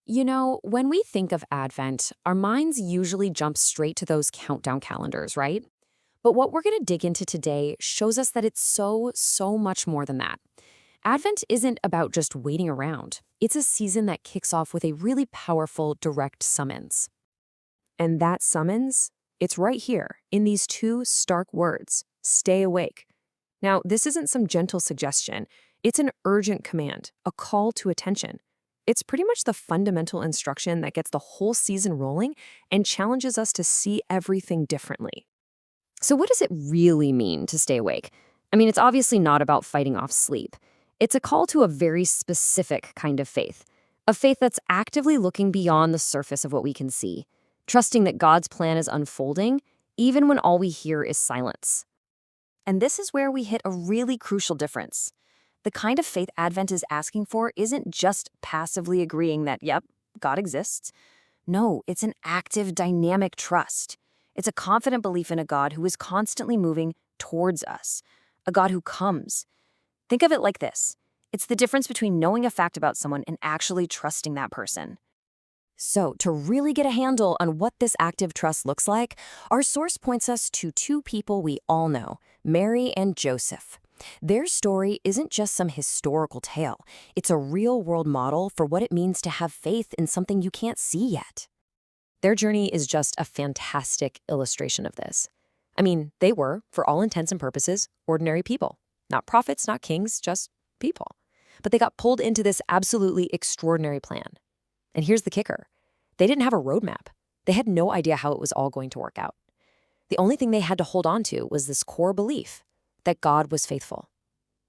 You know, when we think of Advent, our minds usually jump straight to those countdown calendars, right? But what we're going to dig into today shows us that it's so much more than that. Advent isn't about just waiting around. It's a season that kicks off with a really powerful, direct summons. And that summons, it's right here in these two stark words: stay awake. Now, this isn't some gentle suggestion. It's an urgent command, a call to attention. It's pretty much the fundamental instruction that gets the whole season rolling and challenges us to see everything differently. So, what does it really mean to stay awake? I mean, it's obviously not about fighting off sleep. It's a call to a very specific kind of faith, a faith that's actively looking beyond the surface of what we can see, trusting that God's plan is unfolding, even when all we hear is silence. And this is where we hit a really crucial difference. The kind of faith Advent is asking for isn't just passively agreeing that, yep, God exists. No, it's an active, dynamic trust. It's a confident belief in a God who is constantly moving towards us, a God who comes. Think of it like this. It's the difference between knowing a fact about someone and actually trusting that person. So, to really get a handle on what this active trust looks like, our source points us to two people we all know, Mary and Joseph. Their story isn't just some historical tale. It's a real-world model for what it means to have faith in something you can't see yet. Their journey is just a fantastic illustration of this. I mean, they were, for all intents and purposes, ordinary people. Not prophets, not kings, just people. But they got pulled into this absolutely extraordinary plan. And here's the kicker. They didn't have a roadmap. They had no idea how it was all going to work out. The only thing they had to hold on to was this core belief that God was faithful.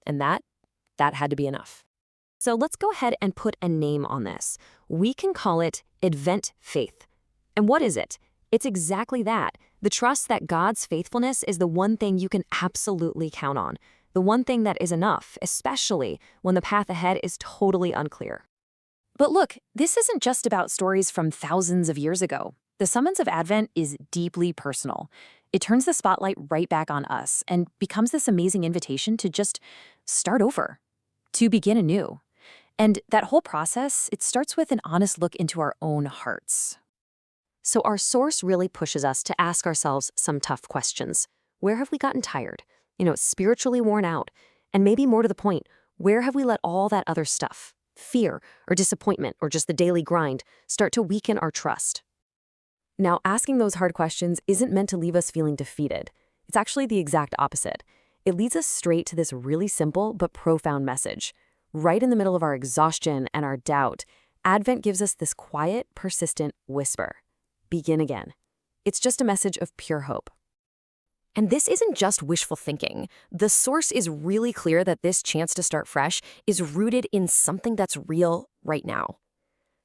And that had to be enough. So let's go ahead and put a name on this. We can call it Advent faith. And what is it? It's exactly that. The trust that God's faithfulness is the one thing you can absolutely count on. The one thing that is enough, especially when the path ahead is totally unclear. But look, this isn't just about stories from thousands of years ago. The summons of Advent is deeply personal. It turns the spotlight right back on us and becomes this amazing invitation to just start over, to begin anew. And that whole process, it starts with an honest look into our own hearts. So our source really pushes us to ask ourselves some tough questions. Where have we gotten tired? Spiritually worn out? And maybe more to the point, where have we let all that other stuff, fear or disappointment or just the daily grind, start to weaken our trust? Now, asking those hard questions isn't meant to leave us feeling defeated. It's actually the exact opposite. It leads us straight to this really simple but profound message. Right in the middle of our exhaustion and our doubt, Advent gives us this quiet, persistent whisper. Begin again. It's just a message of pure hope. And this isn't just wishful thinking. The source is really clear that this chance to start fresh is rooted in something that's real right now.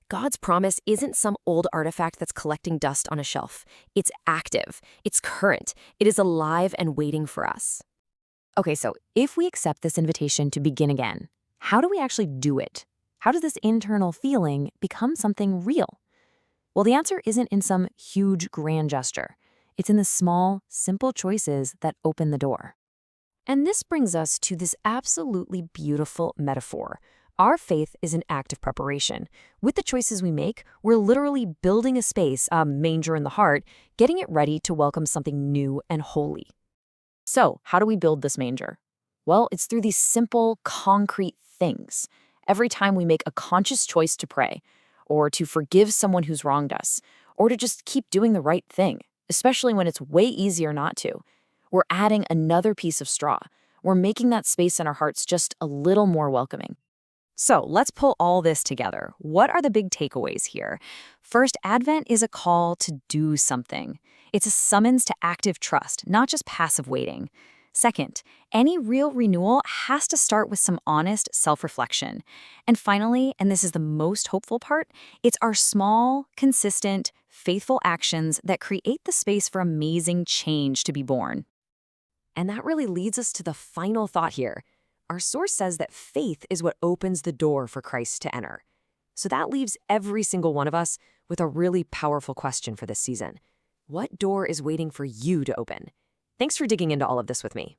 God's promise isn't some old artifact that's collecting dust on a shelf. It's active. It's current. It is alive and waiting for us. Okay, so if we accept this invitation to begin again, how do we actually do it? How does this internal feeling become something real? Well, the answer isn't in some huge grand gesture. It's in the small, simple choices that open the door. And this brings us to this absolutely beautiful metaphor. Our faith is an act of preparation. With the choices we make, we're literally building a space, a manger in the heart, getting it ready to welcome something new and holy. So, how do we build this manger? Well, it's through these simple, concrete things. Every time we make a conscious choice to pray, or to forgive someone who's wronged us, or to just keep doing the right thing, especially when it's way easier not to, we're adding another piece of straw. We're making that space in our hearts just a little more welcoming. So let's pull all this together. What are the big takeaways here? First, Advent is a call to do something. It's a summons to active trust, not just passive waiting. Second, any real renewal has to start with some honest self-reflection. And finally, and this is the most hopeful part, it's our small, consistent, faithful actions that create the space for amazing change to be born. And that really leads us to the final thought here. Our source says that faith is what opens the door for Christ to enter. So that leaves every single one of us with a really powerful question for this season. What door is waiting for you to open? Thanks for digging into all of this with me.